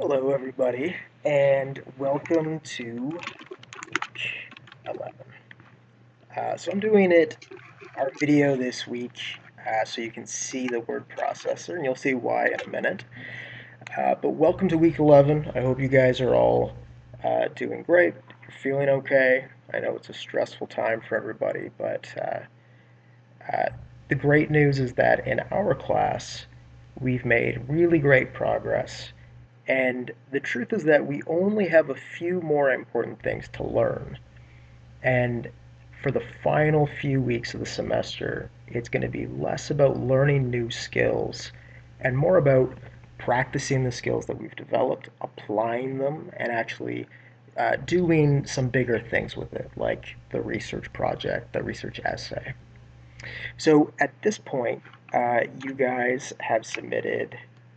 Hello, everybody, and welcome to week 11. So I'm doing our video this week, so you can see the word processor, and you'll see why in a minute. But welcome to week 11. I hope you guys are all doing great. You're feeling okay. I know it's a stressful time for everybody, but uh, the great news is that in our class, we've made really great progress. And the truth is that we only have a few more important things to learn. And for the final few weeks of the semester, it's going to be less about learning new skills and more about practicing the skills that we've developed, applying them, and actually doing some bigger things with it, like the research project, the research essay. So at this point, you guys have submitted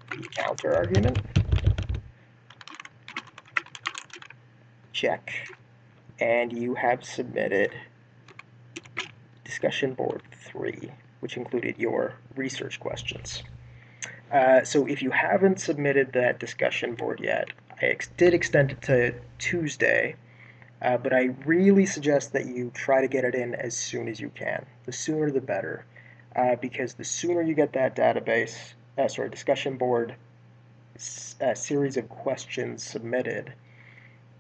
the counter argument. Check. And you have submitted discussion board 3, which included your research questions. So if you haven't submitted that discussion board yet, I did extend it to Tuesday, but I really suggest that you try to get it in as soon as you can. The sooner the better, because the sooner you get that discussion board series of questions submitted,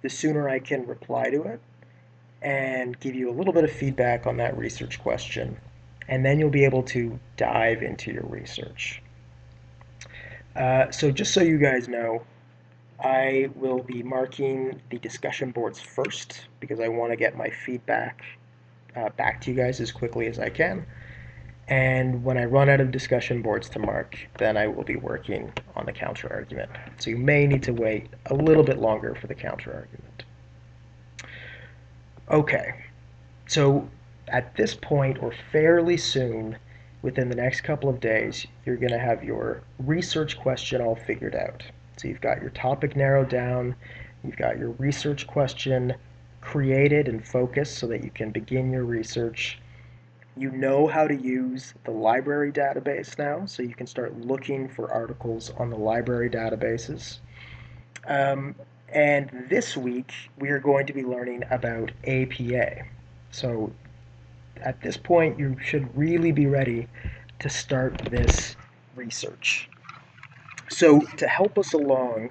the sooner I can reply to it and give you a little bit of feedback on that research question. And then you'll be able to dive into your research. So just so you guys know, I will be marking the discussion boards first because I want to get my feedback back to you guys as quickly as I can. And when I run out of discussion boards to mark, then I will be working on the counter argument. So you may need to wait a little bit longer for the counter argument. Okay, so at this point, or fairly soon, within the next couple of days, you're going to have your research question all figured out. So you've got your topic narrowed down, you've got your research question created and focused so that you can begin your research. You know how to use the library database now, so you can start looking for articles on the library databases. Um, and this week, we are going to be learning about APA. So at this point, you should really be ready to start this research. So to help us along,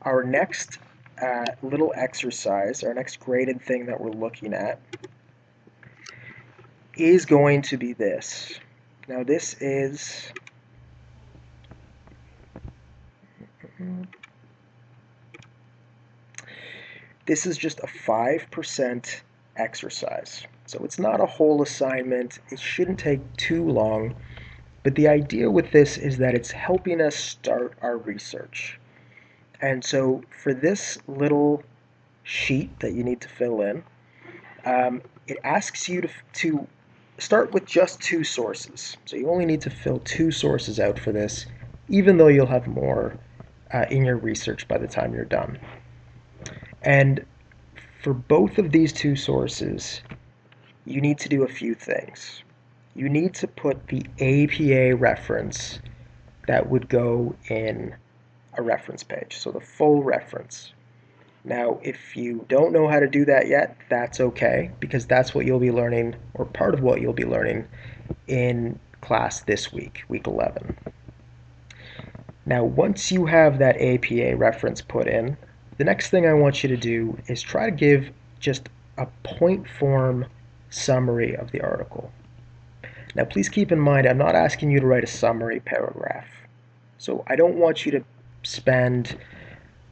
our next little exercise, our next graded thing that we're looking at is going to be this. Now this is just a 5% exercise. So it's not a whole assignment. It shouldn't take too long. But the idea with this is that it's helping us start our research. And so for this little sheet that you need to fill in, it asks you to start with just 2 sources. So you only need to fill 2 sources out for this, even though you'll have more in your research by the time you're done. And for both of these 2 sources, you need to do a few things. You need to put the APA reference that would go in a reference page, so the full reference. Now, if you don't know how to do that yet, that's okay, because that's what you'll be learning, or part of what you'll be learning in class this week, week 11. Now, once you have that APA reference put in, the next thing I want you to do is try to give just a point form summary of the article. Now, please keep in mind, I'm not asking you to write a summary paragraph. So I don't want you to spend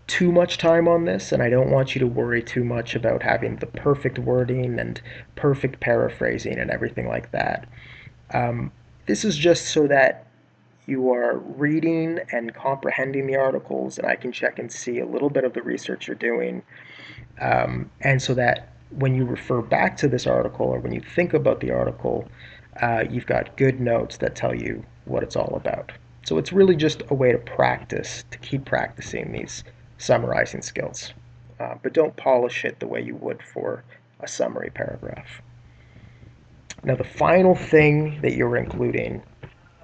too much time on this, and I don't want you to worry too much about having the perfect wording and perfect paraphrasing and everything like that. This is just so that you are reading and comprehending the articles, and I can check and see a little bit of the research you're doing, and so that when you refer back to this article or when you think about the article, you've got good notes that tell you what it's all about. So it's really just a way to practice, to keep practicing these summarizing skills. But don't polish it the way you would for a summary paragraph. Now, the final thing that you're including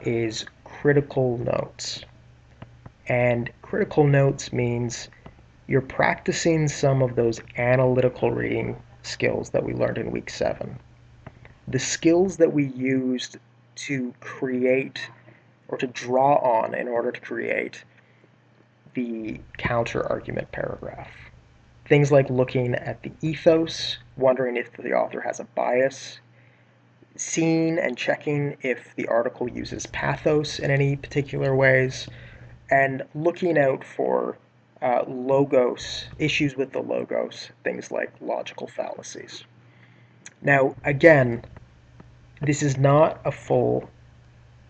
is critical notes. And critical notes means you're practicing some of those analytical reading skills that we learned in week 7. The skills that we used to create or to draw on in order to create the counter-argument paragraph. Things like looking at the ethos, wondering if the author has a bias, seeing and checking if the article uses pathos in any particular ways, and looking out for logos, issues with the logos, things like logical fallacies. Now, again, this is not a full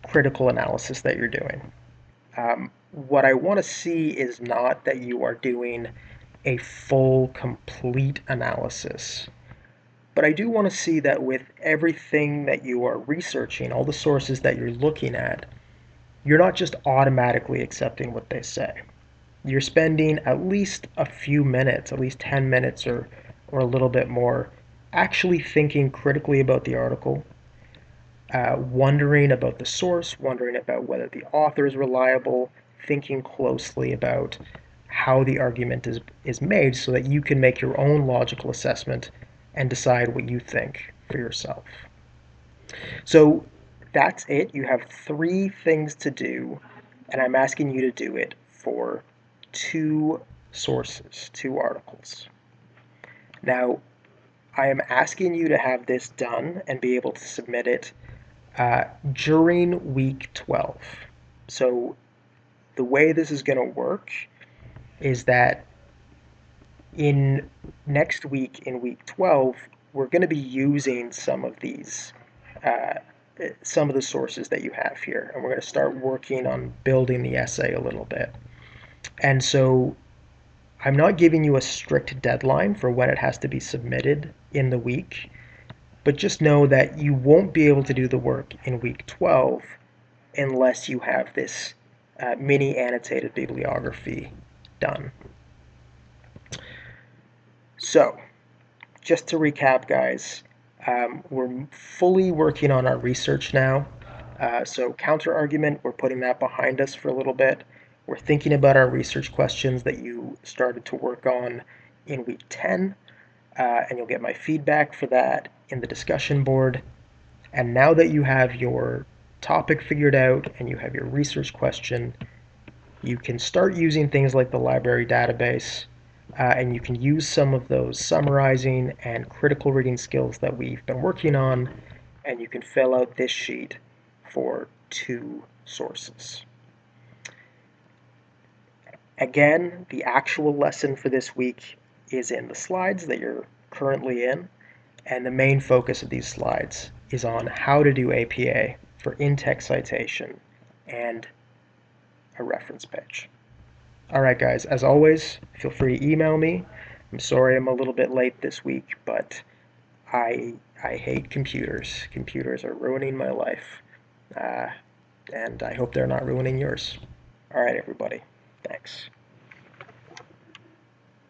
critical analysis that you're doing. What I want to see is not that you are doing a full, complete analysis. But I do want to see that with everything that you are researching, all the sources that you're looking at, you're not just automatically accepting what they say. You're spending at least a few minutes, at least 10 minutes or a little bit more, actually thinking critically about the article, wondering about the source, wondering about whether the author is reliable, thinking closely about how the argument is made so that you can make your own logical assessment and decide what you think for yourself. So that's it. You have 3 things to do, and I'm asking you to do it for 2 sources, 2 articles. Now, I am asking you to have this done and be able to submit it during week 12. So the way this is going to work is that in next week, in week 12, we're going to be using some of these, some of the sources that you have here, and we're going to start working on building the essay a little bit. And so I'm not giving you a strict deadline for when it has to be submitted in the week, but just know that you won't be able to do the work in week 12 unless you have this mini annotated bibliography done. So, just to recap, guys, we're fully working on our research now. So counter-argument, we're putting that behind us for a little bit. We're thinking about our research questions that you started to work on in week 10, and you'll get my feedback for that in the discussion board. And now that you have your topic figured out and you have your research question, you can start using things like the library database, and you can use some of those summarizing and critical reading skills that we've been working on, and you can fill out this sheet for 2 sources. Again, the actual lesson for this week is in the slides that you're currently in, and the main focus of these slides is on how to do APA for in-text citation and a reference page. Alright guys, as always, feel free to email me. I'm sorry I'm a little bit late this week, but I hate computers. Computers are ruining my life, and I hope they're not ruining yours. Alright everybody, thanks.